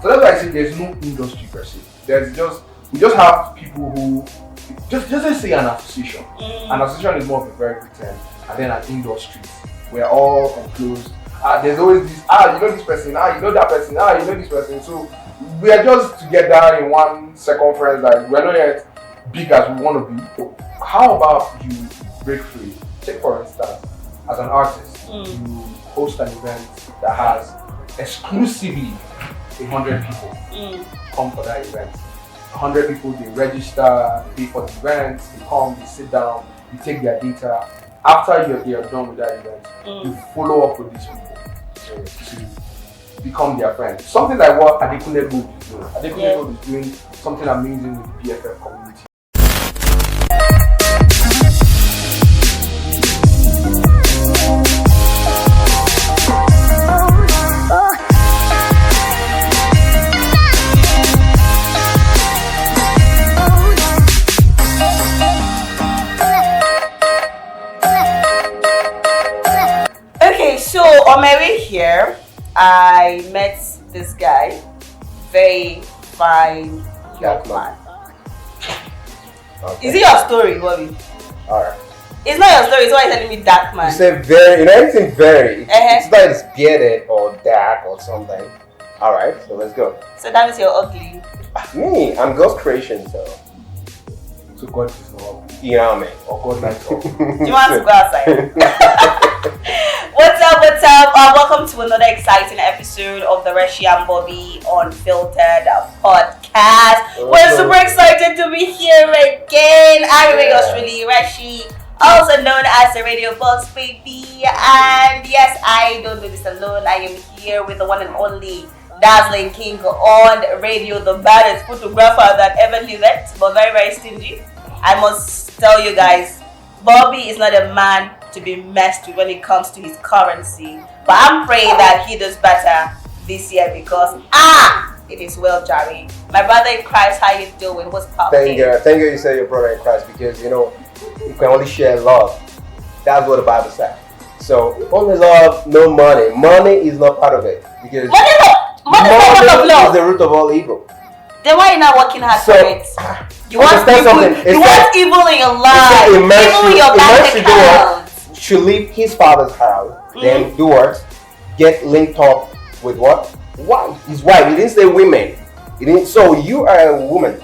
So that's why I say there's no industry per se. We just have people who just let's say an association. An association is more of a very good term, and then an industry. We're all enclosed. There's always this, you know this person, you know that person, you know this person. So we are just together in one circumference that we're not yet big as we want to be. How about you break free? Take for instance, as an artist, you host an event that has exclusively 100 people come for that event. 100 people, they register, they pay for the event, they come, they sit down, you take their data. After they are done with that event, you follow up with these people to become their friend. Something like what Adekunle Gold is doing. Adekunle Gold is doing something amazing with the BFF community. So on my way here, I met this guy, very fine young man. Okay. Is it your story, Bobby? Alright. It's not your story, so why are you telling me dark man? You said very, anything very. It's not it's bearded or dark or something. Alright, so let's go. So that means you're ugly. Me, I'm God's creation, so God is not ugly. You know what I mean? Or God likes ugly. Do you want to go outside? What's up? Welcome to another exciting episode of the Reshi and Bobby Unfiltered podcast. We're super excited to be here again. I'm yours truly, Reshi, also known as the Radio Boss Baby. And yes, I don't do this alone. I am here with the one and only dazzling king on radio, the baddest photographer that ever lived, but very, very stingy. I must tell you guys, Bobby is not a man to be messed with when it comes to his currency. But I'm praying that he does better this year because it is well, Jerry. My brother in Christ, how you doing? What's popping? Thank you say your brother in Christ because you can only share love. That's what the Bible says. So only love, no money. Money is not part of it because money is the root of all evil. Then why are you not working hard for it? You want evil in your life, evil in your bank account. Should leave his father's house, then do what? Get linked up with what? Wife. His wife. He didn't say women. So you are a woman,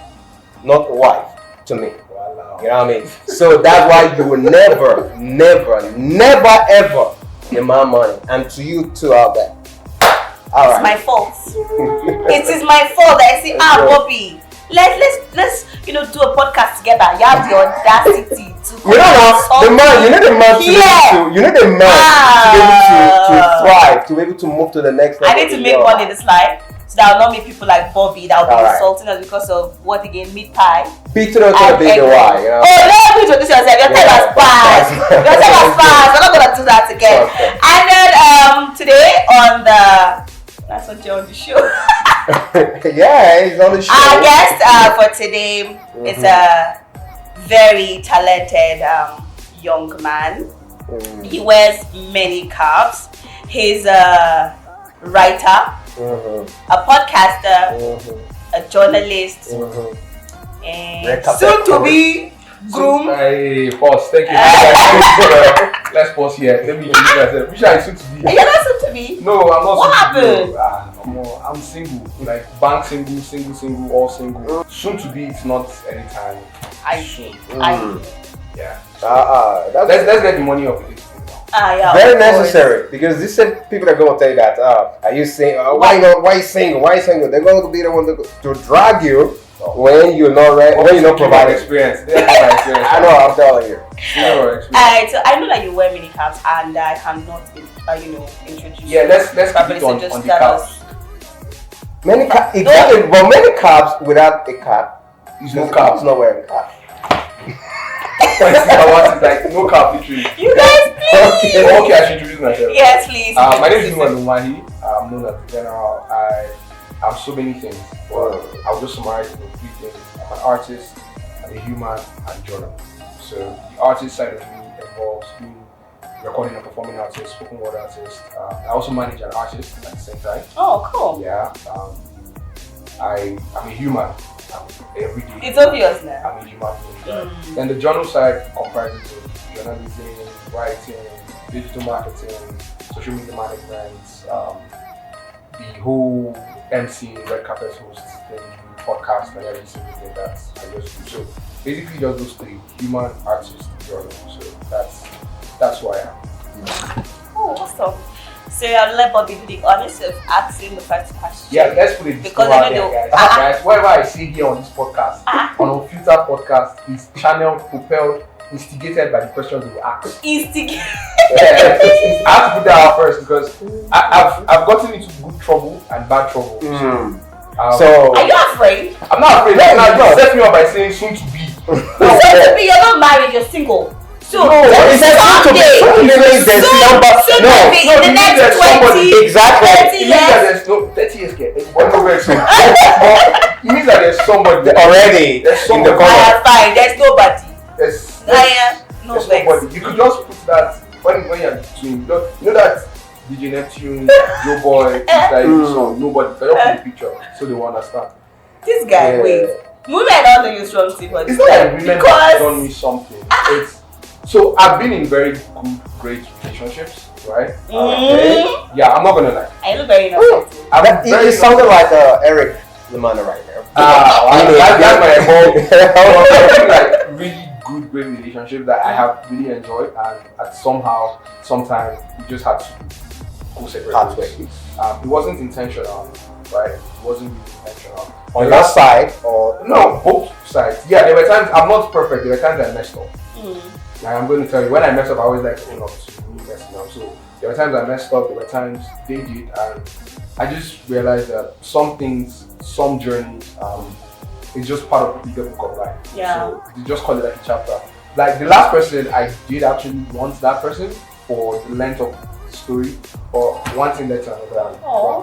not a wife to me. Wow. You know what I mean? So that's why you will never, ever demand money. And to you too out there. It's my fault. It is my fault that I say, Bobby, let's do a podcast together. You have the audacity to you need the man to be able to thrive, to be able to move to the next level. I need to make money in this life. So that will not meet people like Bobby that will be insulting us because of what again? Meat pie. Beat to the big why. Oh, let me introduce yourself. Your time has passed. We're not gonna do that again. Okay. And then today on the that's what you're on the show. Yeah, he's on the show. Our guest for today is a very talented young man. He wears many caps. He's a writer, a podcaster, a journalist, and soon to be groom. Hey, pause. Thank you. Let's pause here. Let me introduce myself. Which are you soon to be? You're not soon to be? No, I'm not. What happened? I'm single. Like bank single, all single. Soon to be. It's not anytime. Yeah. Let's get the money off of it. Yeah, very necessary because these people are going to tell you that are you single? Why you single? They're going to be the one to drag you when you're not ready, when you're not providing experience. I know, I'm telling you. Alright, so I know that you wear mini caps and I cannot introduce you. Yeah, let's keep it on the caps. Many caps without a cap. There's no cap. It's not wearing a cap. Like no cap literally. You guys, please. Okay, I should introduce myself. Yes, please. My name is Emmanuel Umahi. I'm known as Degeneral. I'm so many things. I'll just summarize it in 3 things. I'm an artist, I'm a human, and a journalist. So the artist side of me involves being recording and performing artist, spoken word artist. I also manage an artist at the same time. Oh, cool. Yeah. I'm a human. Every day. It's obvious now. I'm a human being. Then the journal side comprises of journalism, writing, digital marketing, social media management, the whole MC, red carpet host thing, podcast, and every single thing that I just do. So basically, just those three: human, artist, journal. So that's who I am. Oh, awesome. So I'll let Bobby be the honest of asking the first question. Yeah, let's put it because out there, guys. Whatever I see here on this podcast, on Unfiltered podcast, is channeled, propelled, instigated by the questions we ask. Instigated. I have to put that out first because I've gotten into good trouble and bad trouble. So are you afraid? I'm not afraid. You set me up by saying soon to be. Soon to be, you're not married, you're single. So no, it says someday. In the next 20 exactly. 30 years. There's no 30 years. It means that there's somebody already. There's somebody. In the corner. Fine. There's nobody. There's nobody. You could just put that when you're between. You know that Degeneral, Joe Boy, so nobody. So just put the picture so they will understand. This guy, wait. Women don't know you strong for it's not like women have done me something. It's so I've been in very good, great relationships, right? Okay. Yeah, I'm not gonna lie. I look very innocent. It sounded like Eric Lamana right now. That's my home. Like really good, great relationship that I have really enjoyed, and sometime we just had to go separate ways. It wasn't intentional, right? It wasn't really intentional. On your side or no, both sides. Yeah, there were times I'm not perfect. There were times I messed up. Like I'm going to tell you, when I mess up, I always like to own up to me messing up. So there were times I messed up, there were times they did, and I just realized that some things, some journeys, it's just part of the bigger book of life. Yeah. So you just call it like a chapter. Like the last person, I did actually want that person for the length of the story, or one thing led to another.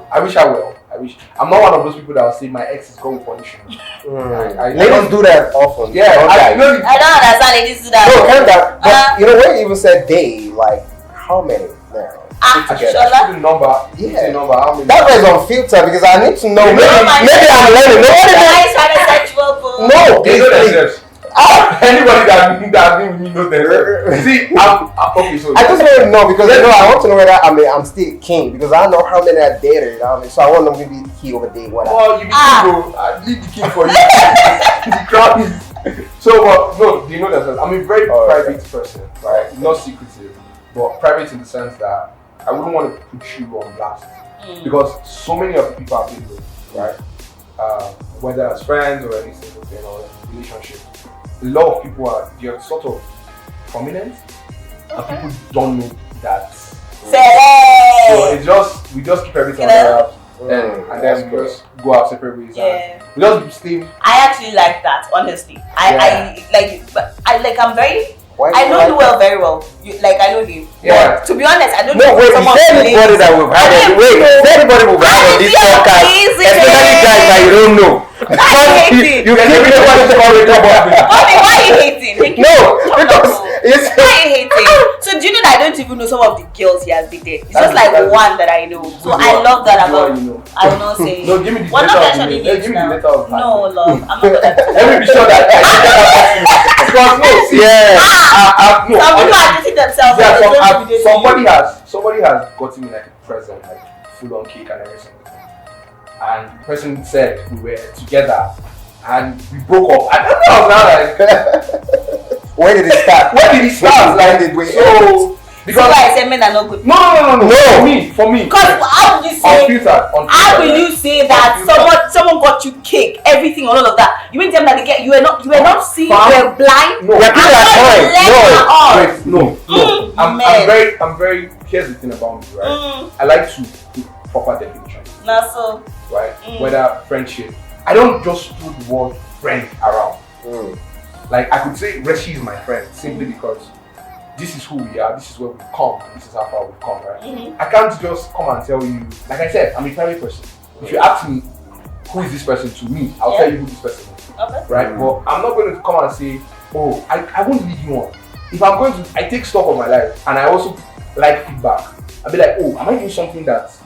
I wish I will. I'm not one of those people that will say my ex is going to punish me. Ladies do that often. Yeah, I don't understand ladies do that. No, kind of. But you know, when you even said they, like how many now? The number. Yeah. The number. How many? That was unfiltered because I need to know. Maybe I'm learning. No, they know themselves. Anybody that been with me knows themselves. See, I'm okay. So I just want to know because I want to know whether I'm still king because I know how many I dated. So I want to know maybe the key over there. Well, you be king, bro. I leave the king for you. The crown is. So, but no, they know themselves. I'm a very private person, right? Not secretive, but private in the sense that I wouldn't want to put you on blast because so many of the people I've been with, right? Whether as friends or anything, or relationships, a lot of people they're sort of prominent, and people don't know that. So it's just we just keep everything on the wraps, and then we just go our separate ways. Yeah. We just stay. I actually like that, honestly. I I'm very. I know like you well very well. I know him. Yeah. But to be honest, I don't know. Wait, anybody that we've had on anybody we've had on this podcast, especially guys that you don't know. You keep everybody calling about me. Bobby, why are you hating? No, because why are you hating? So do you know that I don't even know some of the girls he has dated? It's just like one that I know. So I love that about. I will not say. No, give me the letter. Give me the letter of no, love. I'm not gonna. Let me be sure that because no, see, somebody has gotten me like a present, like full on cake and everything. And the person said we were together and we broke up. I don't know, I was like, where did it start? Because I said men are not good. No. For me. Because how will you say? How will you say that someone got you cake, everything, all of that? You mean to tell me that you were not seeing, you were blind? No, I'm very. Here's the thing about me, right? I like to put proper definition. So. Right? Whether friendship, I don't just put the word friend around. Like I could say Reshi is my friend simply because this is who we are, this is where we've come, this is how far we've come, right? I can't just come and tell you, like I said, I'm a private person. If you ask me who is this person to me, I'll tell you who this person is. Okay. Right? But I'm not going to come and say, oh, I won't lead you on. If I'm going to, I take stock of my life and I also like feedback. I'll be like, oh, am I doing something that is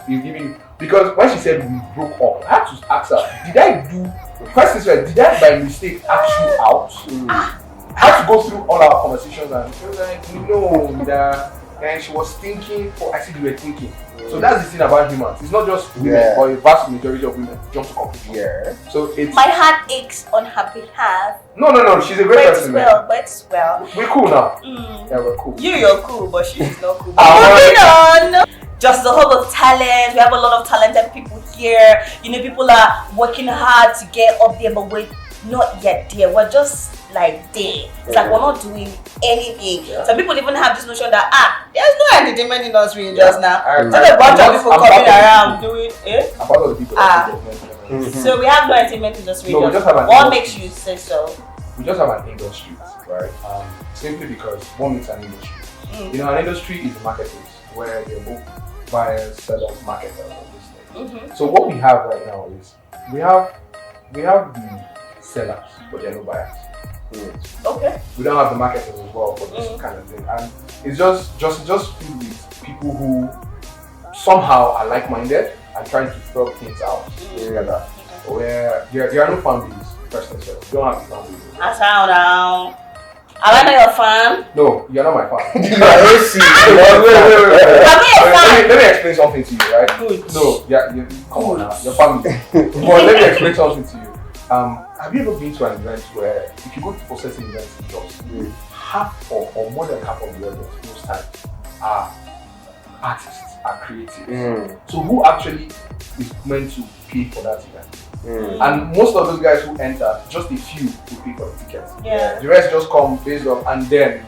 giving you? Because when she said we broke up, I had to ask her, did I do, first thing did I by mistake ask you out? I had to go through all our conversations and she was like, no, and she was thinking, I said you were thinking. So that's the thing about humans. It's not just women, but a vast majority of women jump to conclusions. Yeah. So it's my heart aches on her behalf. No. She's a great person. But it's well. We're cool now. Yeah, we're cool. You're cool, but she's not cool. Moving on. Just the whole of talent. We have a lot of talented people here. People are working hard to get up there, but we're not yet there. We're just like there. It's like we're not doing anything. Yeah. Some people even have this notion that there's no entertainment industry just now. So a bunch of people coming around doing it. I'm part of the people that So we have no entertainment industry. No, we just have an what industry. makes you say so? We just have an industry, right? Simply because what makes an industry? An industry is a marketplace where there are both buyers, sellers, marketers, and this thing. So what we have right now is we have the sellers, but there are no buyers. Okay. We don't have the marketers as well for this kind of thing, and it's just filled with people who somehow are like-minded and trying to throw things out together. Where there are no families. First things first, we don't have the families. That's how now. Am I not your fan? No, you're not my fan. You are AC. Wait. Let me explain something to you, right? Good. No, come on now, your family. But let me explain something to you. Have you ever been to an event where if you go for certain events in jobs, half or more than half of the audience most times are artists, are creative. So who actually is meant to pay for that event? And most of those guys who enter, just a few who pay for the tickets. Yeah. The rest just come based off, and then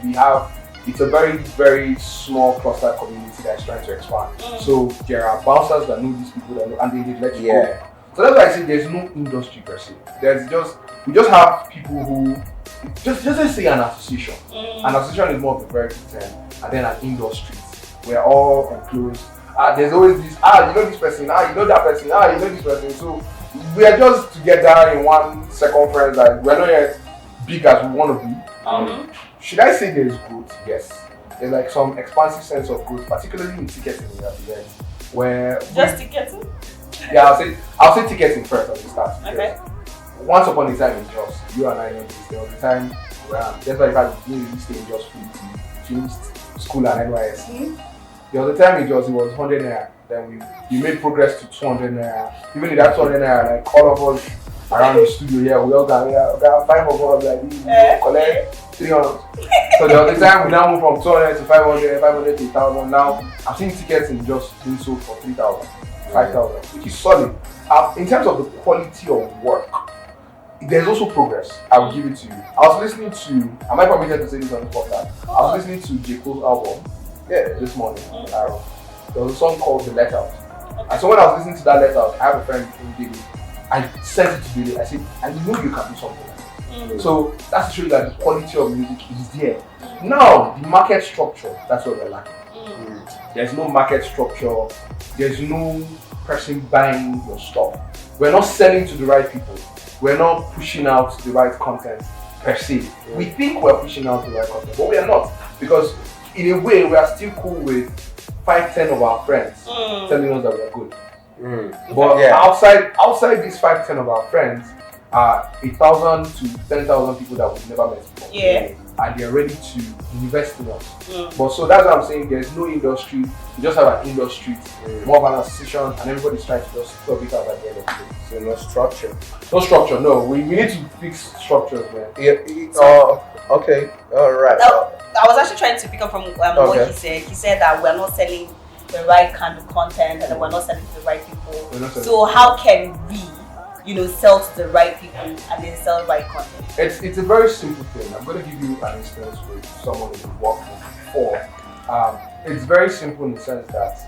it's a very, very small cluster community that's trying to expand. So there are bouncers that know these people that know, and they let you go. So that's why I say there's no industry per se. We just have people who just let's say an association. An association is more of a very good term, and then an industry. We're all enclosed. There's always this, you know this person, you know that person, you know this person. So we are just together in one circumference that we're not yet big as we want to be. Should I say there's growth? Yes. There's like some expansive sense of growth, particularly in ticketing at events. Where ticketing? Yeah, I'll say ticketing first at the start. Okay. Once upon a time in Jos, you and I know this, there was a time where that's why if I didn't stay in Jos finished school and NYS. There was a time in Jos it was 100 naira. Then we made progress to 200 naira. Even in that 200 naira, like all of us around the studio here, we all got 5 of us like this, collect 300. So there was a time we now moved from 200 to 500, 500 to 1,000. Now I've seen tickets in Jos being sold for 3,000, 5,000, which is solid. In terms of the quality of work, there's also progress. I will give it to you. I was listening to, I might probably have to say this on the podcast. I was listening to J. Cole's album this morning. There was a song called The Let Out. And so when I was listening to that Let Out, I have a friend who did it. I sent it to Billy. I said, I know you can do something like that. So that's to show you that the quality of music is there. Now, the market structure, that's what we're lacking. There's no market structure. There's no person buying your stuff. We're not selling to the right people. We're not pushing out the right content per se. We think we're pushing out the right content, but we are not. Because in a way, we are still cool with 5-10 of our friends telling us that we are good. But outside these 5-10 of our friends are 1,000 to 10,000 people that we've never met before. Yeah. And they're ready to invest in us. But so that's what I'm saying, there's no industry, we just have an industry, more of an association, and everybody's trying to just stop it out at the end of the day. So no structure. No structure, no. We need to fix structures, man. Okay, alright. I was actually trying to pick up from what he said. He said that we're not selling the right kind of content and that we're not selling to the right people. So how can we, sell to the right people and then sell the right content? It's a very simple thing. I'm going to give you an instance with someone who's worked with before. It's very simple in the sense that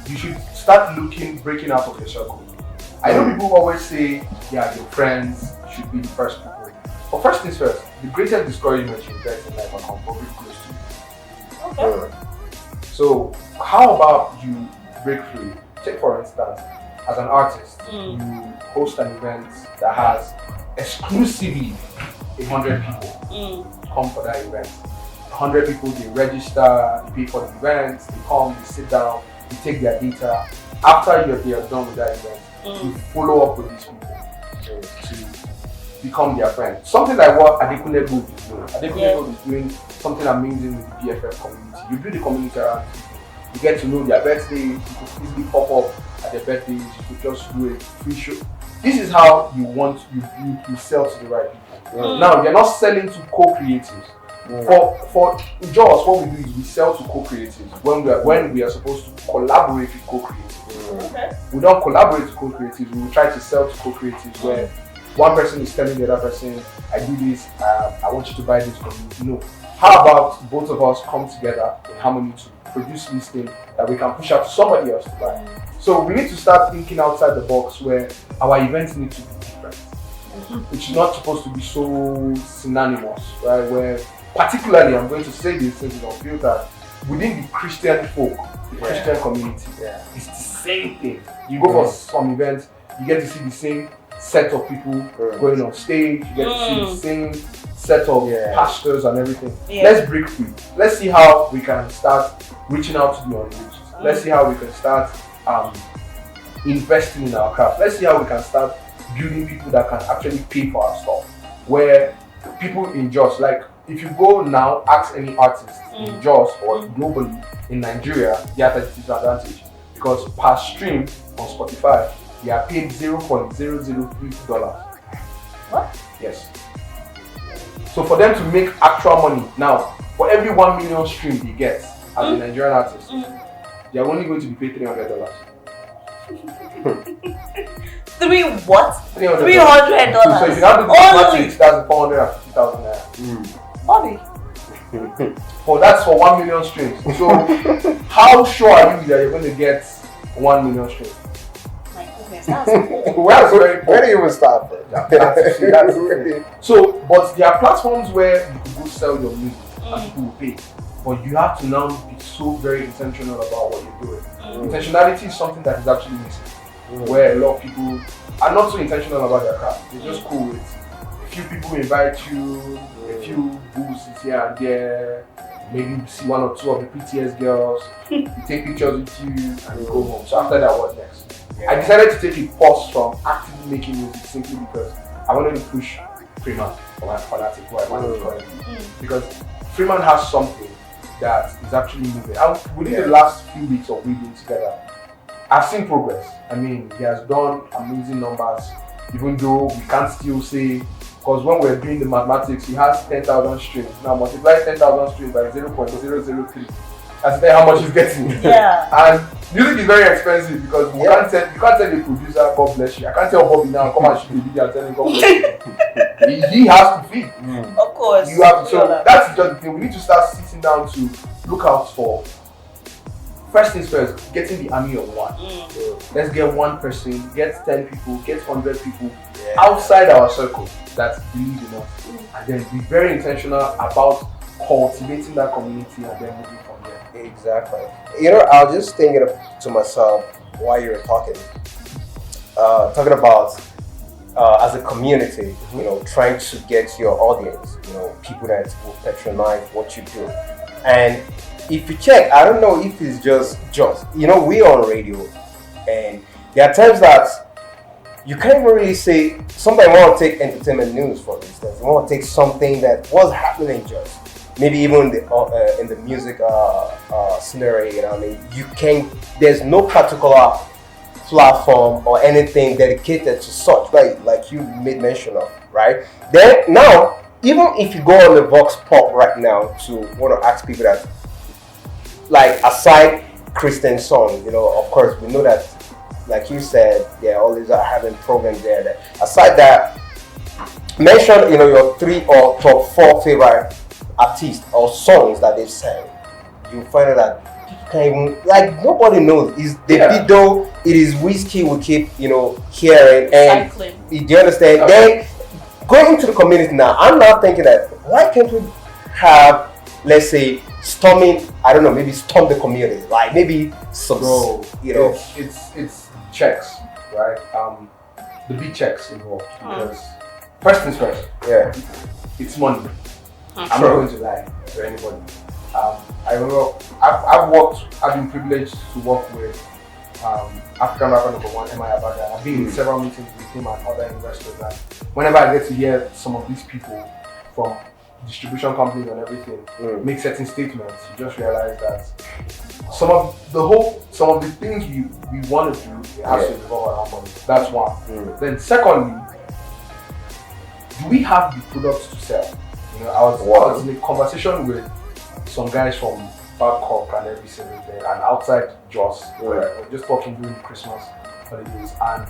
you should start breaking out of your circle. I know people always say, yeah, your friends should be the first people. But first things first, the greatest discouragement you get in life are completely close to you. Okay. So how about you break free? Take for instance, as an artist, you host an event that has exclusively 100 people come for that event. 100 people, they register, they pay for the event, they come, they sit down, they take their data, after they are done with that event, you follow up with these people to become their friend. Something like what Adekunle Gold is doing. Adekunle Gold is doing something amazing with the BFF community. You build the community around people. You get to know their birthdays. You could easily pop up at their birthdays. You could just do a free show. This is how you sell to the right people. Now, you're not selling to co-creatives. For Jaws, what we do is we sell to co-creatives when we are supposed to collaborate with co-creatives. We don't collaborate with co-creatives. We will try to sell to co-creatives where one person is telling the other person, I do this, I want you to buy this from me. No. How about both of us come together in harmony to produce this thing that we can push out to somebody else to buy? So we need to start thinking outside the box where our events need to be different. It's not supposed to be so synonymous, right? Where particularly, I'm going to say this since it's unfiltered, within the Christian folk, the Christian community, it's the same thing. You go for some events, you get to see the same set of people going on stage, you get to see the same set of pastors and everything. Let's break free. Let's see how we can start reaching out to the unreached. Let's see how we can start investing in our craft. Let's see how we can start building people that can actually pay for our stuff. Where people in Jos, like if you go now, ask any artist in Jos or globally in Nigeria, they are at a disadvantage because per stream on Spotify, they are paid $0.003. What? Yes. So for them to make actual money, now for every 1 million stream they get as a Nigerian artist, they are only going to be paid $300. Three what? $300. So if you have to do mathematics, that's 450,000 naira. Bobby. Oh, that's for 1 million streams. So how sure are you that you're going to get 1 million streams? My goodness, that's cool. Where do you even start from? That's really. So, but there are platforms where you can go sell your music and people will pay. But you have to now be so very intentional about what you're doing. Intentionality is something that is actually missing. Where a lot of people are not so intentional about their craft. They're just cool with a few people invite you, a few booths here and there, maybe you see one or two of the PTS girls, you take pictures with you and you go home. So after that, what next? I decided to take a pause from actively making music simply because I wanted to push Freeman for my fanatic who I wanted to call him. Because Freeman has something that is actually moving. And within the last few weeks of we being together, I've seen progress. I mean, he has done amazing numbers, even though we can't still say, because when we're doing the mathematics, he has 10,000 streams. Now multiply 10,000 streams by 0.003. That's how much he's getting. And music is very expensive because you can't tell the producer, God bless you. I can't tell Bobby now, come and shoot the video and tell him, God bless you. He has to feed. Of course. You have to. So that's just the thing. We need to start sitting down to look out for, first things first, getting the army of one. Let's get one person, get 10 people, get 100 people outside our circle that believe in us. And then be very intentional about cultivating that community and then moving from there. Exactly. You know, I was just thinking to myself while you were talking about as a community, you know, trying to get your audience, you know, people that will patronize what you do. And if you check, I don't know if it's just, you know, we're on radio and there are times that you can't even really say, somebody want to take entertainment news for instance, you want to take something that was happening just, maybe even in the music scenario, you know what I mean, there's no particular platform or anything dedicated to such, right? Like you made mention of, right? Then now, even if you go on the Vox Pop right now to want to ask people that, like aside Christian songs, you know, of course we know that, like you said, they always are having programs there. That aside that, mention, you know, your 3 or top 4 favorite artists or songs that they've sang. You find out that people can't even, like, nobody knows. Is the video, it is whiskey we keep, you know, hearing. And do you understand? Then going into the community now, I'm now thinking that why can't we have, let's say, storming, I don't know, maybe storm the community, like maybe some, you know, it's checks, right? The big checks involved because first things first, it's money. I'm not going to lie to anybody. I remember I've been privileged to work with African rapper number one, Emmanuel Umahi. I've been in several meetings with him and other investors, and whenever I get to hear some of these people from distribution companies and everything make certain statements, you just realize that some of the things we want to do has to revolve around money. That's one. Then secondly, do we have the products to sell? You know, I was in a conversation with some guys from Babcock and every single thing, and outside Jos, we're just talking during Christmas holidays, and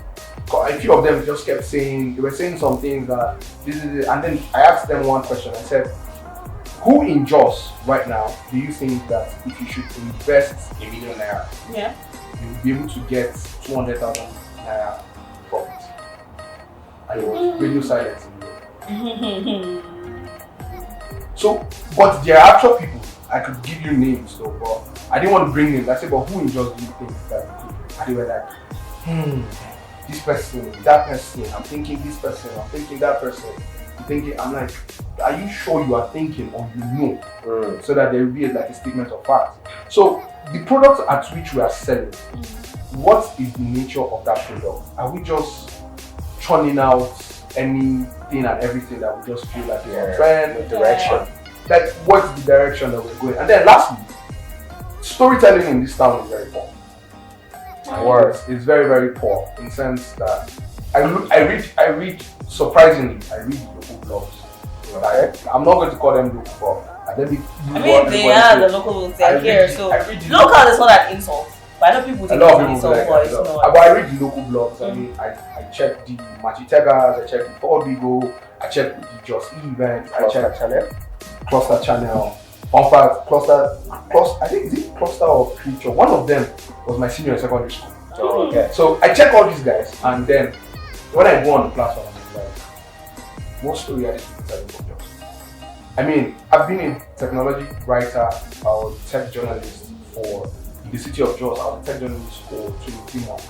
a few of them just kept saying, they were saying some things that this is it, and then I asked them one question. I said, who in Jos right now do you think that if you should invest a million naira, you'll be able to get 200,000 naira profit? And it was radio silence in Europe. So, but there are actual people, I could give you names though, but I didn't want to bring names. I said, but who in Jos do you think that could? And they were like, this person, that person, I'm thinking this person, I'm thinking that person, I'm thinking, I'm like, are you sure you are thinking or you know? So that there will be like a statement of fact. So the products at which we are selling, what is the nature of that product? Are we just churning out anything and everything that we just feel like is a trend, direction? Like, what's the direction that we're going? And then lastly, storytelling in this town is very poor. It's very, very poor in the sense that I read surprisingly, I read local blogs. Like, I'm not going to call them local, but they are the local blogs. They're here, so local is not an insult. But I know people think it's an insult, but it's not. But I read the local blogs. I mean, I check the Machitegas, I check the Forbigo, I check the Just event, I check Cluster Channel. In fact, I think is it Cluster or Creature? One of them was my senior in secondary school. So I check all these guys, and then when I go on the platform, I'm like, what story are these people telling from Jos? I mean, I've been a technology writer or tech journalist for the city of Jos. I was a tech journalist for 23 months,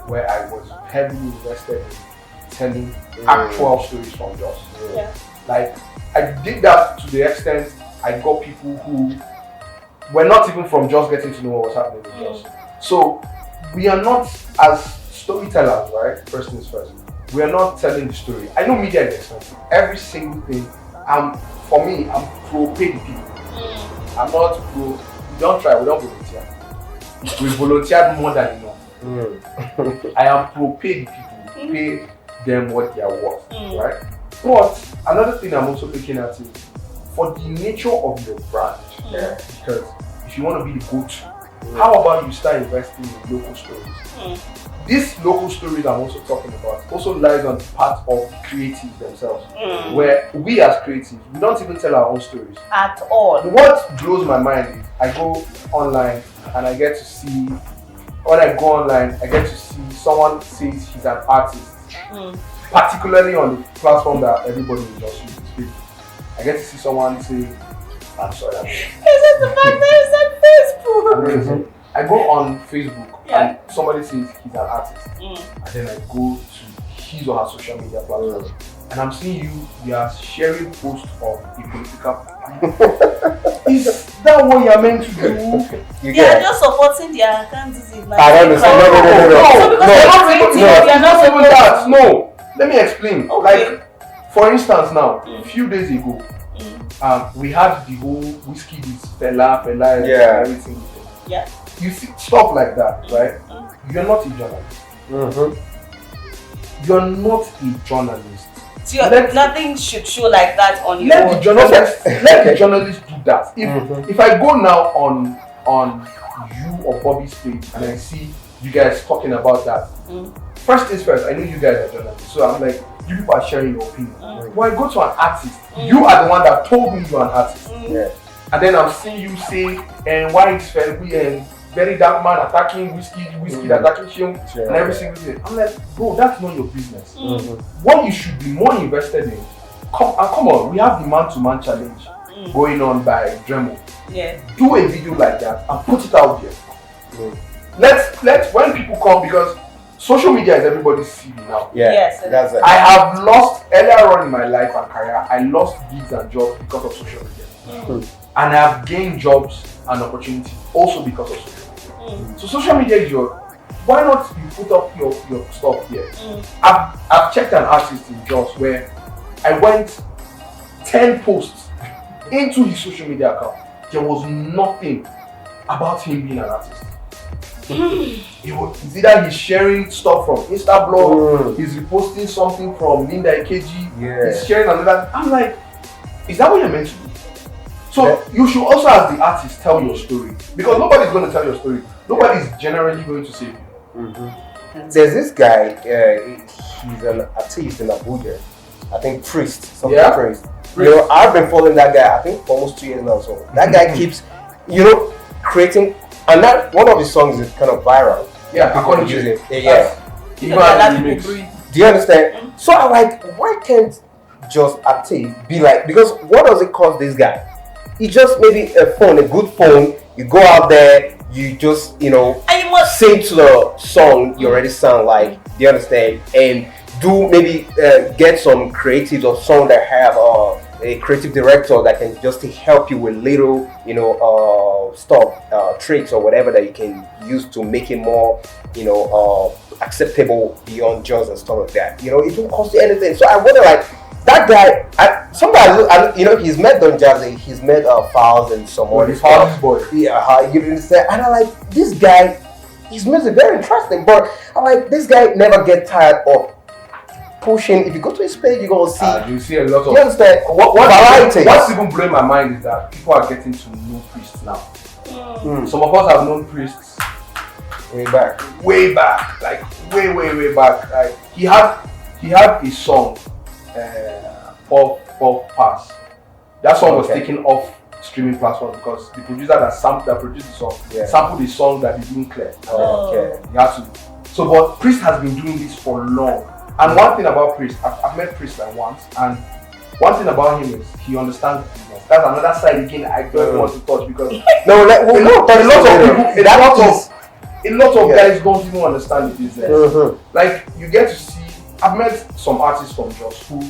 where I was heavily invested in telling actual stories from Jos. Like, I did that to the extent I got people who were not even from Jos getting to know what was happening in Jos. So we are not, as storytellers, right? First things first, we are not telling the story. I know media is expensive. Every single thing. For me, I'm pro paid people. I'm not pro. We don't try. We don't volunteer. We volunteered more than enough. I am pro paid people. Pay them what they are worth, right? But another thing I'm also looking at is for the nature of your brand. Because if you want to be the go-to, how about you start investing in local stories? These local stories I'm also talking about also lies on the part of creatives themselves, where we as creatives, we don't even tell our own stories at all. What blows my mind is I go online and I get to see, when I go online, I get to see someone says he's an artist, particularly on the platform that everybody will just use, Facebook. I get to see someone say, I'm sorry, is it the fact that it's on Facebook? I go on Facebook and somebody says he's an artist, and then I go to his or her social media platform, and I'm seeing you are sharing posts of a political party. Is that what you're meant to do? They are just supporting their candidates. I understand. No, let me explain. Like, for instance, now, a few days ago, we had the whole whiskey this fella and every single thing. You see stuff like that, right? You're not a journalist. You're not a journalist. So nothing should show like that on your let the journalist do that. If I go now on you or Bobby's page and I see you guys talking about that, first things first, I know you guys are journalists, so I'm like, you people are sharing your opinion. When I go to an artist, you are the one that told me you're an artist. And then I'm seeing you say, and why is Fergie and very dark man attacking whiskey attacking Shion and every single thing. I'm like, bro, that's not your business. What you should be more invested in, come on, we have the man-to-man challenge going on by Dremel. Do a video like that and put it out there. Let's when people come, because social media is everybody's CV now. That's it. I have lost earlier on in my life and career, I lost gigs and jobs because of social media. And I have gained jobs and opportunity also because of social media. So social media is your why not you put up your stuff here? I've checked an artist in Jos where I went 10 posts into his social media account. There was nothing about him being an artist. It's either he's sharing stuff from Instablog, he's reposting something from Linda Ikeji, he's sharing another. I'm like, is that what you're meant to do? So you should also, as the artist, tell your story, because nobody's going to tell your story. Nobody's generally going to save you. There's this guy. He's an artist in Abuja. I think Priest. Priest. You know, I've been following that guy. I think for almost 2 years now. So that guy keeps, creating. And that one of his songs is kind of viral. Yeah, I can't use it. Do you understand? So I'm like, why can't just artists be like? Because what does it cost this guy? It's just maybe a good phone. You go out there, you just sing to the song you already sound like. Do you understand? And do maybe get some creatives or song that have a creative director that can just help you with little stuff, tricks or whatever that you can use to make it more acceptable beyond jazz and stuff like that. It won't cost you anything. So I wonder, like, that guy, he's met Don Jazzy, he's met Fowles and some more. Fowles boy. Yeah, you understand? And I'm like, this guy, his music very interesting, but I'm like, this guy never get tired of pushing. If you go to his page, you're gonna see. You see a lot of. You understand? What's even blowing my mind is that people are getting to know priests now. Some of us have known priests way back, like way back. Like he had a song, Pop Pass. That song was taken off streaming platforms because the producer that produced the song sampled the song that he didn't clear. He had to. So, but Priest has been doing this for long. And one thing about Priest, I've met Priest like once, and one thing about him is he understands business. That's another side again I don't want to touch because a lot of guys don't even understand the business. Like you get to see, I've met some artists from Jos who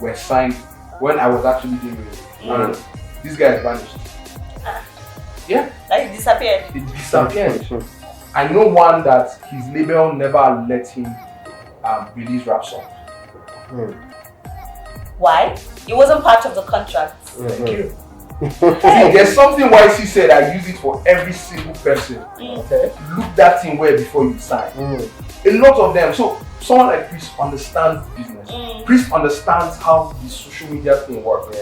were signed when I was actually doing it, and this guy has vanished. Yeah, like he disappeared. He disappeared. I know one that his label never let him release rap songs. Why? It wasn't part of the contract. Thank you. See, there's something YC said, I use it for every single person. Okay. Look that thing well before you sign. A lot of them. So someone like Priest understands business. Priest understands how the social media thing works.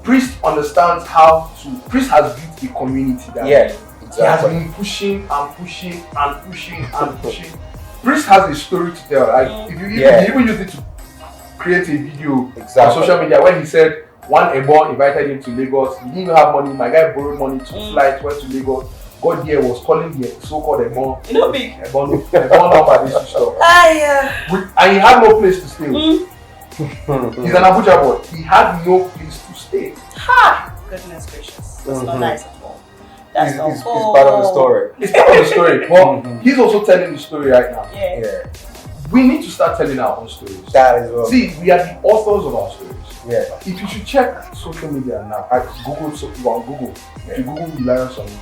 Priest understands Priest has built a community that he has been pushing and pushing and pushing and pushing. Priest has a story to tell. Like if you even use it to create a video on social media when he said one Ebon invited him to Lagos. He didn't even have money. My guy borrowed money to flight, went to Lagos. Got there, was calling the so-called Ebon. Big. Ebon up at this stuff. And he had no place to stay. He's an Abuja boy. He had no place to stay. Goodness gracious. That's not nice at all. It's part of the story. It's part of the story. But he's also telling the story right now. We need to start telling our own stories. That is well. See, we are the authors of our stories. If you should check social media now, if you Google Hilarious on me,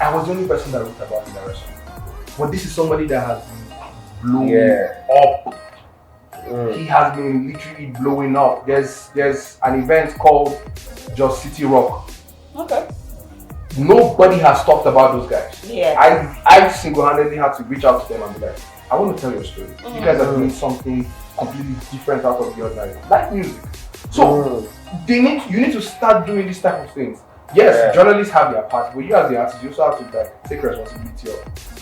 I was the only person that wrote about Hilarious on me. But this is somebody that has been blowing up. He has been literally blowing up. There's an event called Just City Rock. Okay. Nobody has talked about those guys. I single-handedly had to reach out to them and be like, I want to tell your story. You guys are doing something completely different out of the ordinary, like music. So you need to start doing this type of things. Yes, journalists have their part, but you as the artist, you also have to take responsibility of.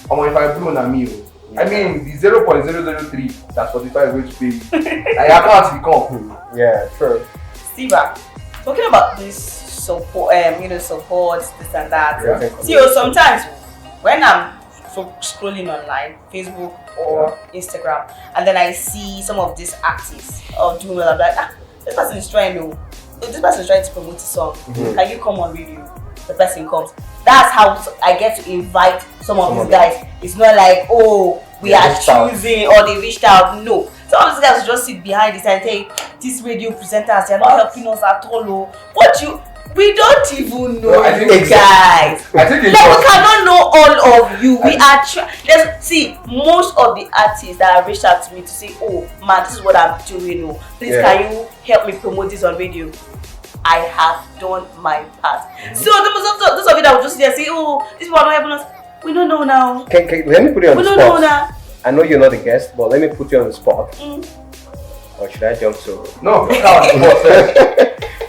If I blow on me, I mean the 0.003 that Spotify is going to pay. I can't become. Yeah, true. Steve, talking about this support, support, this and that. See, sometimes when I'm scrolling online, Facebook or Instagram, and then I see some of these artists doing well, I'm like, this person is trying to promote a song. Can you come on radio? The person comes. That's how I get to invite some of these guys. It's not like, we are choosing or they reached out. No. Some of these guys just sit behind this and say, these radio presenters, they're not helping us at all. We don't even know No, I think you guys. I think Like, we cannot know all of you. We are see, most of the artists that have reached out to me to say, oh man, this is what I'm doing. Oh, please can you help me promote this on radio? I have done my part. So those of you that will just sit there and say, oh, these people are not helping us. We don't know now. Let me put you on We the don't know spot. now. I know you're not the guest, but let me put you on the spot. Or should I jump to? No,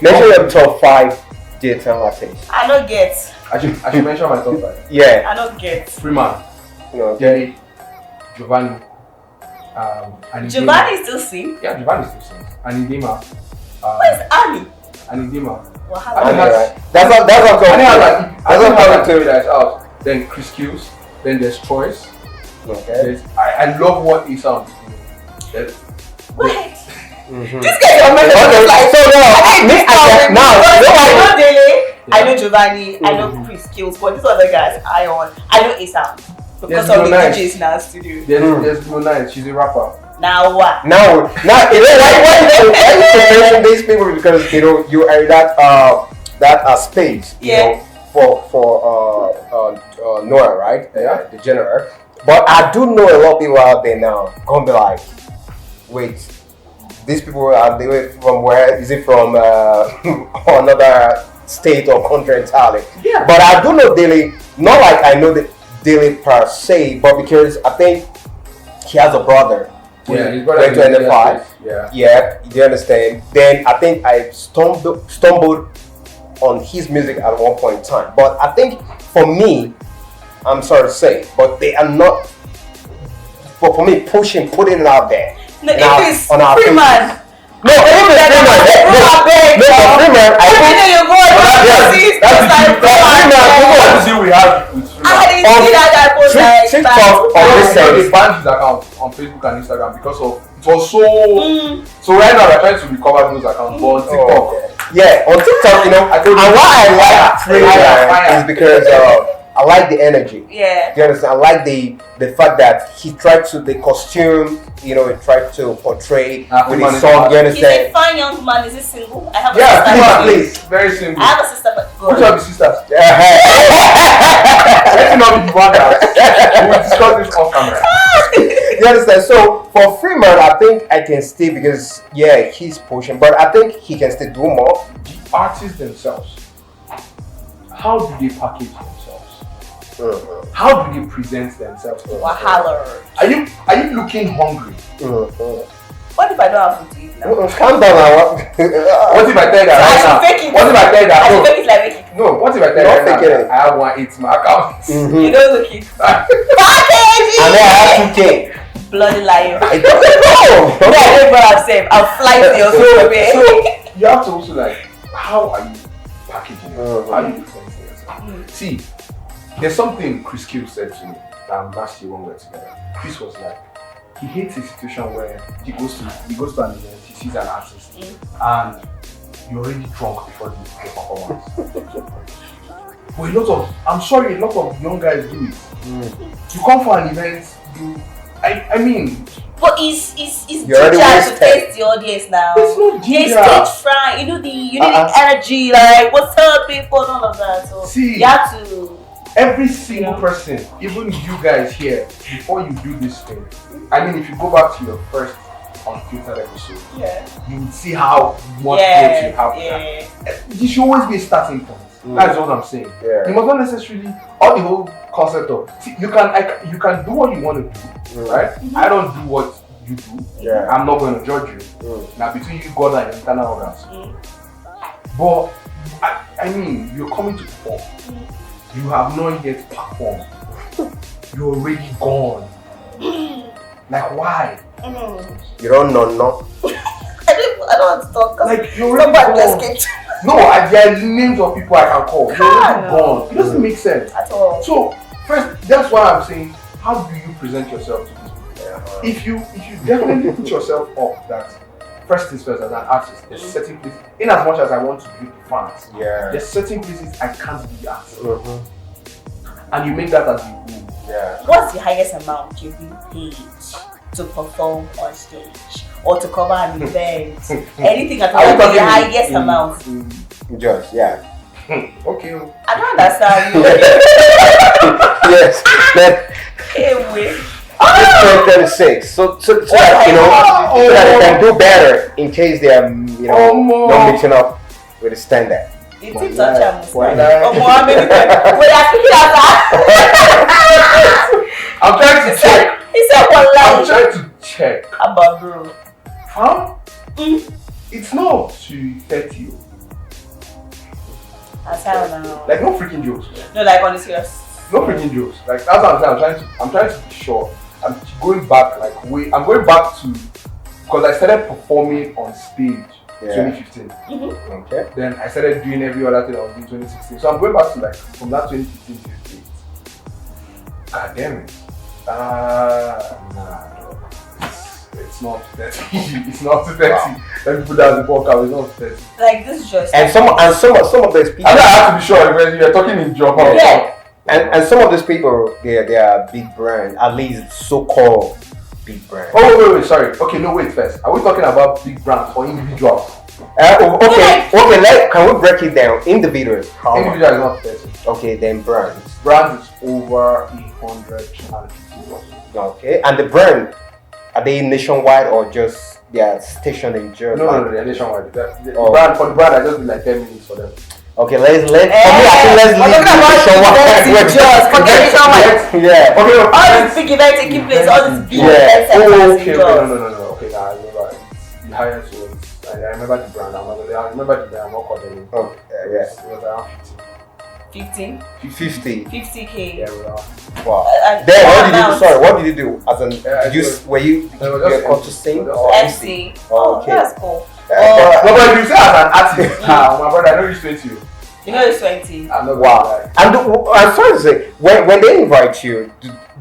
Mention your top 5 daytime artists. I don't get. I should mention my top 5. Yeah. I don't get. Freeman, No, Jenny, Giovanni, and Giovanni still sing. Yeah, Giovanni still sings. And Idima. Where's Annie? And Idima. What Annie happened? has- right. That's what Annie has like, I don't have to. a theory that's out. Then Chris Kills. Then there's Choice. Okay. I love what he sounds. Wait. Mm-hmm. This guy is like, so I know Dele, I know Yeah. Giovanni, I know Chris Kills, but these other guys, I know Asam because There's of no the nice. DJs in our studio. There's no nice. She's a rapper. Now what? Now, you know why you mention these people, because you know you are that space, you Yeah. know, for Noah, right? Yeah. Degeneral. But I do know a lot of people out there now gonna be like, wait, these people are they from where? Is it from another state or country entirely? Yeah. But I do know Daily, not like I know the Daily per se, but because I think he has a brother. Yeah, his went brother. to NFI. Yeah. Yeah, you understand? Then I think I stumbled on his music at one point in time. But I think for me, I'm sorry to say, but they are not, for me, putting it out there. No, Now, if it's on our Freeman. No, even Freeman. Freeman. I think You go and see that's like What is it we have with Freeman? I didn't see that guy post like TikTok I on this they sense. banned his account on Facebook and Instagram because of it was so. Mm. So right now they're trying to recover those accounts, but on TikTok. Yeah, on TikTok, you know, and what I like Freeman is because I like the energy. Yeah. You understand? I like the fact that he tried to the costume, you know, he tried to portray with his song. You He's a understand? fine young man. Is he single? I have a Yeah, sister. Freeman, please. Very simple. I have a sister, but Which go. of the sisters? Let's not be wonders. We will discuss this off camera. You understand? So for Freeman, I think I can still, because yeah, he's pushing, but I think he can still do more. The artists themselves, how do they package themselves? How do they present themselves? Wahala. Are you looking hungry? What if I don't have food to eat now? Calm down now. What if I tell you that I right should now? fake it. What if I tell you I that should no? fake it like make it. No, what if I tell you You're right not now faking that I have 180 my account? You don't look it. And then I have 2K. Bloody liar. I don't know. Yeah, I don't know myself. I'll fly to your So baby. you have to also like, how are you packaging it? How are you presenting yourself? See, there's something Chris Kill said to me last year when we were together. Chris was like, he hates a situation where he goes to an event, he sees an artist, and you're already drunk before the performance. But a lot of young guys do it. You come for an event, I mean, But it's You're already ginger to wasted. face the audience now. it's not There's ginger. stage fright. You know the energy, like what's up, people, and all of that. So See, you have to. every single person, even you guys here, before you do this thing, I mean, if you go back to your first Unfiltered episode, Yeah. you would see how much growth you have. Yeah. There should always be a starting point. That's what I'm saying. Yeah. You must not necessarily all the whole concept of you can do what you want to do, right? I don't do what you do. Yeah. I'm not going to judge you. Now between you, God, and your internal organs. But I mean, you're coming to perform. You have not yet performed. You're already gone. Like why? You don't know. I don't want to talk. Like you're already somebody gone. escaped No, there are names of people I can call. You're already gone. It doesn't make sense. at all. So first, that's why I'm saying, how do you present yourself to these people? If you definitely put yourself up that first things first as an artist, there's certain places, in as much as I want to be fans, Yeah. there's certain places I can't be at. And you make that as you go. Yeah. What's the highest amount you've been paid to perform on stage or to cover an event? Anything at all? Are you The talking highest in- amount. Just, yeah. Okay. I don't understand you. Yes. Hey, wait. Let's 36. So that you know, so that they can do better in case they are not meeting up with the standard. It's such a mistake. Why? Wait, I'm speaking out that. I'm trying to check. He said one line. I'm trying to check. About bro. Huh? It's not to 30. That's how now. Like no freaking jokes. No, like on the serious. No freaking jokes. Like that's what I'm saying. I'm trying to be sure. I'm going back I'm going back to because I started performing on stage 2015. Okay. Then I started doing every other thing I was doing 2016. So I'm going back to like from that 2015 to 2018. God damn it. Nah. It's not 30. It's not 30. Wow. Let me put that in the podcast. It's not 30. Like this is just. And some of those people. I have to be sure when you're talking in job. Yeah. And some of those people, they are big brands, at least so-called big brands. Oh wait, sorry. Okay, no wait first. Are we talking about big brands or individuals? Okay. Can we break it down? Individuals. Individual is not 30. Okay, then brands. Brands is over 150. Okay, and the brand, are they nationwide or just they are stationed in Jersey? No, they're nationwide. For the brand, I just did like 10 minutes for them. Okay, let's leave nationwide. Yeah. Okay, all these big events taking place, all these big events. Okay, no. Okay, nah, I remember the highest ones. I remember the brand. I remember the brand. I'm not calling it. Oh, yes. It was around 15? 50. 50K. Yeah, we are. Wow. Then what did you do? As an were you called to sing or MC? Oh, okay. That's cool. No, but if you say as an artist, my brother, I know you straight to you. You know it's 20. I'm not wow. And I'm sorry to say, when they invite you,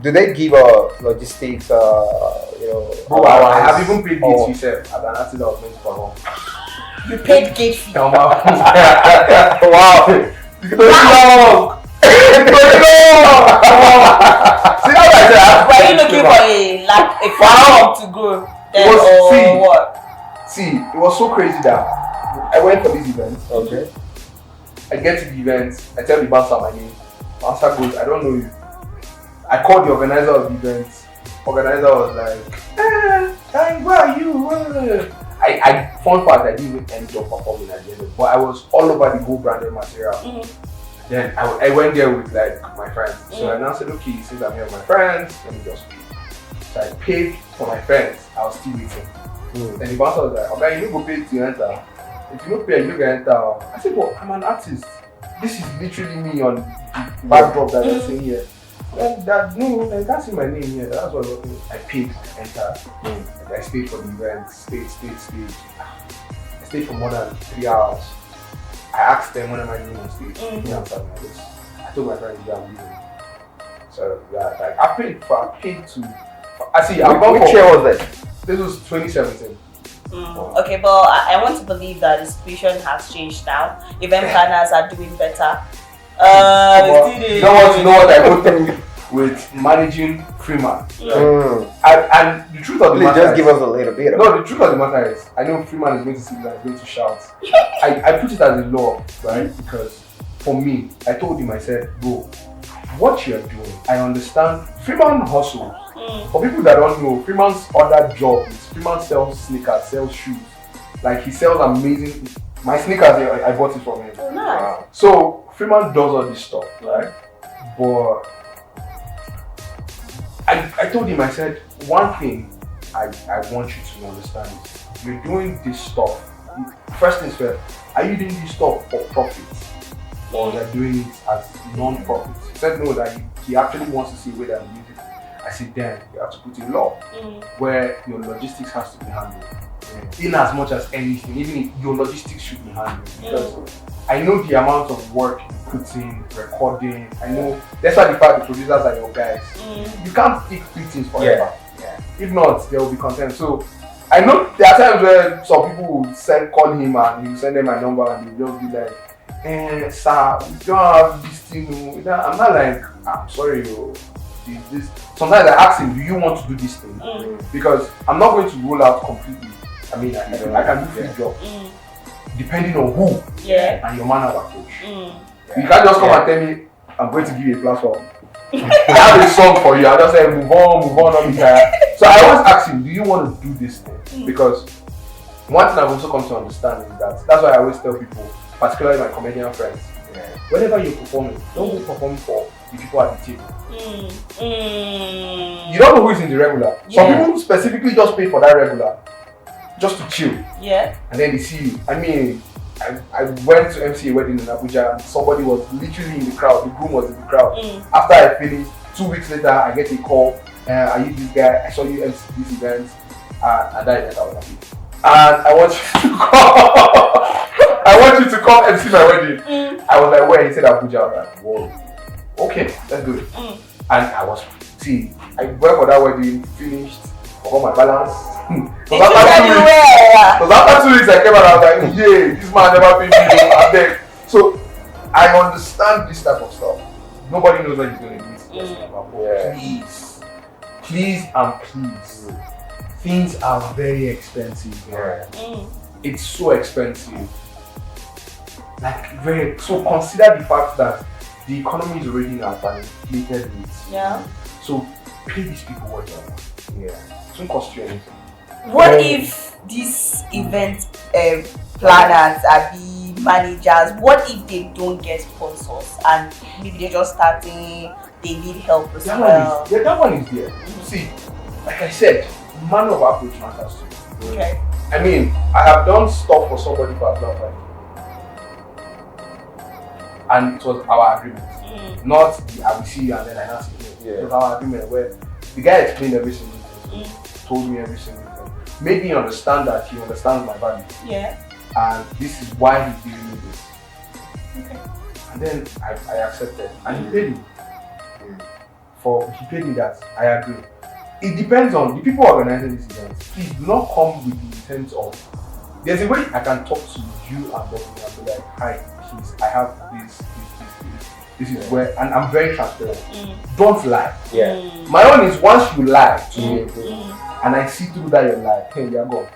do they give logistics? Bro, I have even paid gate fee self as an artist that was meant to perform. You paid gate fee. Wow. See how I said? Were you looking for a farm to grow? Then what? See, it was so crazy that I went for these events. Okay. I get to the events, I tell the bouncer my name. Bouncer goes, I don't know you. I called the organizer of the events. Organizer was like, where are you? I fun fact, I didn't even end up performing at the end of it, but I was all over the Go branded material. Then I went there with like my friends. So I now said, okay, since I'm here with my friends, let me just pay. So I paid for my friends. I was still waiting. And the bouncer was like, okay, you don't go pay to enter. If you don't pay, you don't get enter. I said, but I'm an artist. This is literally me on the backdrop that you're seeing here. And that, no, I can't see my name here. That's what I paid to enter. I stayed for the event, stayed. I stayed for more than 3 hours. I asked them when am I doing on stage. I told my friends that I'm leaving. So yeah, like I paid to. Which year was that? This was 2017. Okay, but I want to believe that the situation has changed now. Event planners are doing better. You don't want to know what I go through with managing Freeman. And the truth of the matter just give us a little bit. No, the truth of the matter is, I know Freeman is going to see that, is going to shout. I put it as a law, right? Because for me, I told him, I said, bro, what you're doing, I understand. Freeman hustles. For people that don't know, Freeman's other job is Freeman sells sneakers, sells shoes. Like he sells amazing. My sneakers, I bought it from him. Oh, nice. So Freeman does all this stuff, right? But I told him, I said, one thing I want you to understand is you're doing this stuff. First things first, are you doing this stuff for profit? Or you're doing it as non-profit? He said no, that he actually wants to see where that music. I said, then you have to put in law where your logistics has to be handled. In as much as anything, even if your logistics should be handled. Because I know the amount of work you put in, recording. I know that's why the fact the producers are your guys. You can't stick three things forever. Yeah. If not, there will be content. So I know there are times where some people will call him and he will send them my number and he will just be like, sir, we don't have this thing. I'm not like, I'm sorry, this. Sometimes I ask him, do you want to do this thing? Because I'm not going to roll out completely. I mean, I can do free job. depending on who and your manner of approach. You can't just come and tell me, I'm going to give you a platform. I have a song for you. I just say, move on, don't be tired. So I always ask him, do you want to do this thing? Because one thing I've also come to understand is that's why I always tell people, particularly my comedian friends, whenever you're performing, don't go perform for the people at the table. You don't know who is in the regular. Some people specifically just pay for that regular just to chill. Yeah. And then they see you. I mean, I went to MC a wedding in Abuja and somebody was literally in the crowd. The groom was in the crowd. After I finished, 2 weeks later, I get a call. Are you this guy? I saw you MC this event. And that event I was happy. And I want you to come. I want you to come MC my wedding. I was like, where? He said Abuja. I was like, whoa. Okay, let's do it. And I went for that wedding, finished, forgot my balance. Because after 2 weeks I came out, I was like, yeah, this man never paid me. I'm dead. So I understand this type of stuff. Nobody knows when he's going to meet. Please and please. Things are very expensive. It's so expensive. So consider the fact that the economy is already at an inflated rate. So pay these people what they want. It won't cost you anything. What if these event planners are the managers? What if they don't get sponsors and maybe they're just starting, they need help as well? That one is there. See, like I said, man of approach matters to me. Okay. I mean, I have done stuff for somebody for about 5 years. And it was our agreement. Not the I will see you and then I not see you. It was our agreement where the guy explained every single thing. Told me every single thing. Made me understand that he understands my value. And this is why he's giving me this. Okay. And then I accepted. And he paid me. He paid me that. I agree. It depends on the people organizing this event. Please do not come with the intent of. There's a way I can talk to you and Bobby and be like, hi, please, I have this. This is where, and I'm very transparent. Don't lie. My own is once you lie to me, and I see through that you lie, hey, you're gone.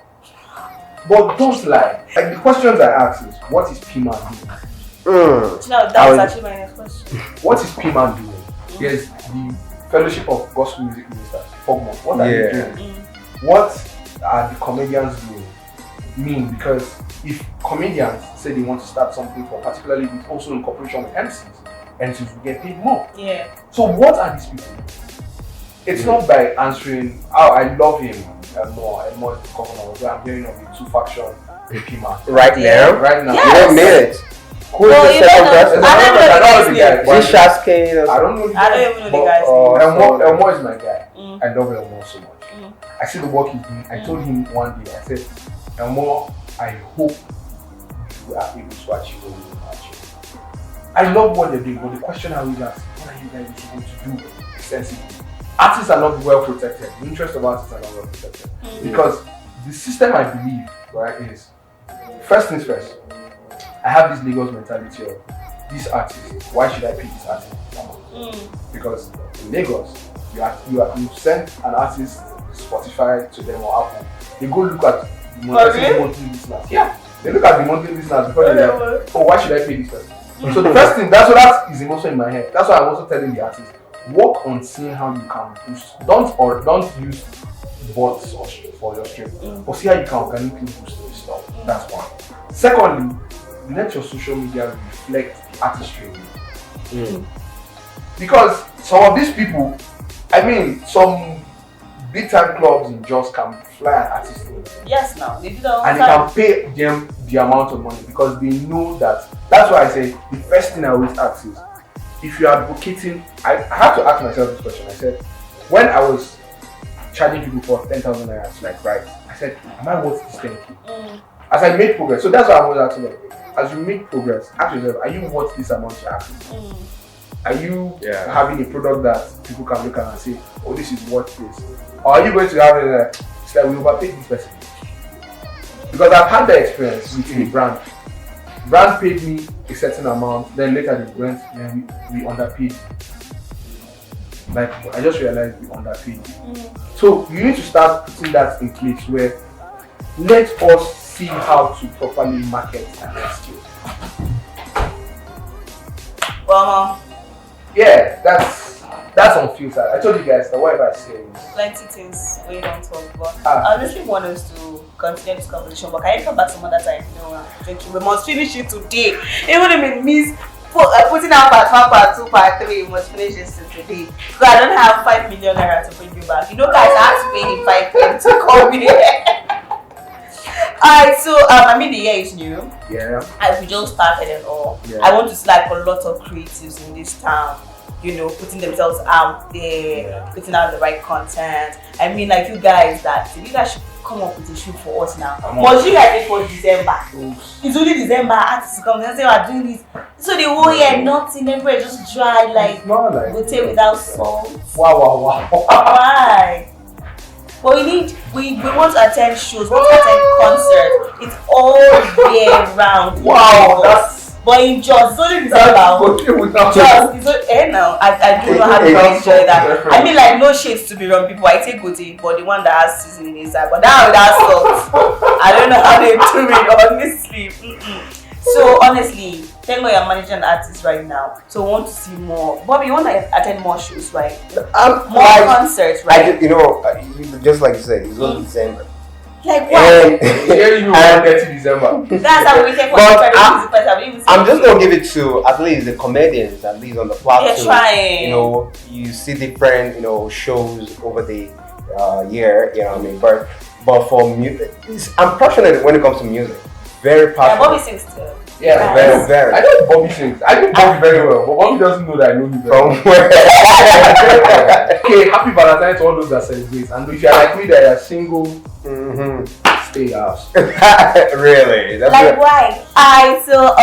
But don't lie. Like the questions I ask is, what is P-Man doing? No, that was actually my next question. What is P-Man doing? There's the Fellowship of Gospel Music Ministers, FOGMO. What are they doing? What are the comedians doing? Because if comedians say they want to start something for, particularly with also in cooperation with MCs will get paid more. So what are these people doing? It's not by answering, I love him more is the governor, where I'm hearing of the two faction P-Man. Right now? Yes. You don't mean it. Who's the second person? I don't know the guy. Is Shaske? I don't know the guy. I don't even know the guy's name. Elmo is my guy. I love Elmo so much. I see the work he's doing. I told him one day, I said, Elmo, I hope you are able to achieve what you want to achieve. I love what they're doing, but the question I always ask, what are you guys supposed to do extensively? Artists are not well protected. The interest of artists are not well protected. Because the system I believe, right, is first things first. I have this Lagos mentality of this artist. Why should I pay this artist? Because in Lagos, you send an artist Spotify to them or Apple. They go look at the monthly listeners. They look at the monthly listeners before they like, oh, why should I pay this person? So the first thing, that is also in my head. That's why I'm also telling the artist, work on seeing how you can boost. Don't use bots for your stream, but see how you can organically boost this stuff. That's one. Secondly, let your social media reflect the artistry. Because some of these people, I mean, some big time clubs in Jos can fly an artist in. Yes, now they do that all the and time. they can pay them the amount of money because they know that. That's why I say the first thing I always ask is, if you are advocating, I have to ask myself this question. I said, when I was charging people for 10,000 naira to like write, I said, am I worth this 10k? As I made progress, so that's why I was asking them. As you make progress, ask yourself, are you worth this amount you're asking? Are you having a product that people can look at and say, oh, this is worth this? Or are you going to have it's like we overpaid this person? Because I've had the experience with a brand. Brand paid me a certain amount, then later they went and we underpaid. Like I just realized we underpaid. So you need to start putting that in place where let us see how to properly market and execute. Well, Yeah, that's unfiltered. I told you guys that whatever I say is plenty things we don't talk about. Ah. I honestly want us to continue this conversation, but can you come back some other time? No, thank you. We must finish it today. Even if it means putting out part 1, part 2, part 3, we must finish this today. Because I don't have 5 million naira to bring you back. You know, guys, I have to pay him 5 to come here. Alright, so I mean the year is new. yeah. We just started and all. Yeah. I want to see like a lot of creatives in this town, you know, putting themselves out there, putting out the right content. I mean, like you guys should come up with a shoot for us now. But you guys wait for December. Oops. It's only December, artists come and say we are doing this. So the whole year nothing, everywhere just dry like goatee without salt. Wow. Why? But we want to attend shows, we want to attend concerts. It's all year round. Wow, that's but in just it's only December. okay without Just it's now. I don't know how to enjoy that. I mean, like no shades to be wrong, people. I take goatee, but the one that has seasoning inside. But that without salt, I don't know how they do it. Honestly. So honestly, thank God you're managing an artist right now. So we want to see more. Bobby, you want to attend more shows, right? More concerts, right? Just like you said, it's only December. Like what? Here you are 30 December. That's how we take for But the I'm just gonna give it to at least the comedians, at least on the platform. They're trying. You know, you see different, shows over the year. You know what I mean? But for music, I'm passionate when it comes to music. Very passionate. Yeah, Bobby sings too. Yeah, very. I know Bobby sings. I know Bobby very well, but Bobby doesn't know that I know him very well. From where? Okay, happy Valentine's to all those that celebrate. And if you're like me that are single, stay in your house. Really? That's Like why? So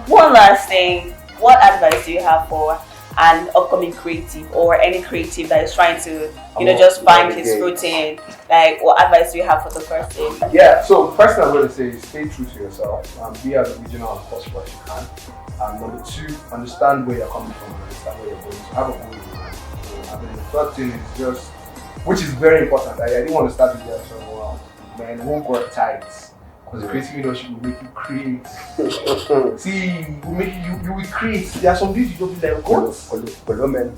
one last thing. What advice do you have for an upcoming creative or any creative that is trying to, just find his routine? Like, what advice do you have for the person? Yeah, so first thing I'm going to say is stay true to yourself and be as original as possible as you can. And number 2, understand where you're coming from and understand where you're going. So have a goal in mind. And then the third thing is just, which is very important. I didn't want to start with that, so man, it won't work tight. Because the creative industry will make you create. See, will make you will create. There are some things you don't be like, what?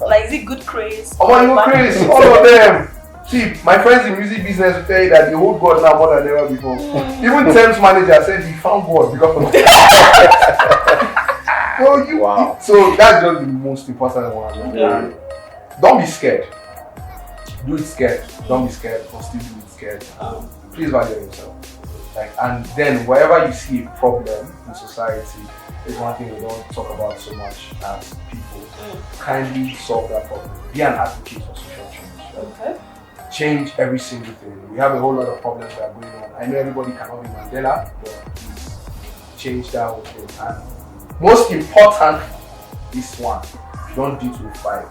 Like, is it good craze? Oh, you create all of them. See, my friends in music business will tell you that they hold God now more than ever before. Even Thames manager said he found God because of that. So that's just the most important one. Yeah. Don't be scared. Do it scared. Don't be scared, but still do it scared. Please value yourself. And then wherever you see a problem in society, is one thing we don't talk about so much as people. Kindly solve that problem. Be an advocate for social change. Okay. Change every single thing. We have a whole lot of problems that are going on. I know everybody cannot be Mandela, but please change that whole thing. And most important, this one, don't do to fight.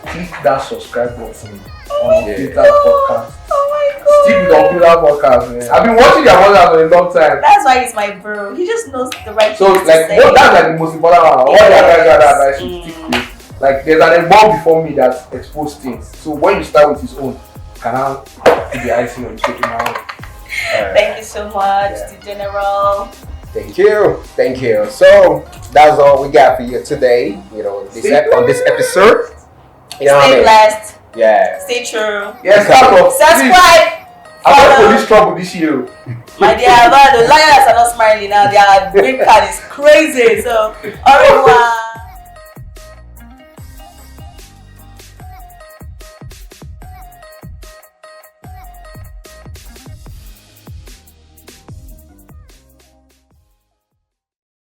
Click that subscribe button on Unfiltered Podcast. Oh my god. Stick with Unfiltered Podcast, man. I've been watching your podcast for a long time. That's why he's my bro. He just knows the right So things like to say. that's like the most important one. All the other guys that I should stick with. Like there's an involved before me that exposed things. So when you start with his own, can I put the icing on the cake now? Thank you so much, Degeneral. Thank you. So that's all we got for you today. On this episode. Stay blessed. Yeah. Stay true. Yes, Subscribe. I'm going police trouble this year. My dear, the liars are not smiling now. Their green card is crazy. So, au revoir.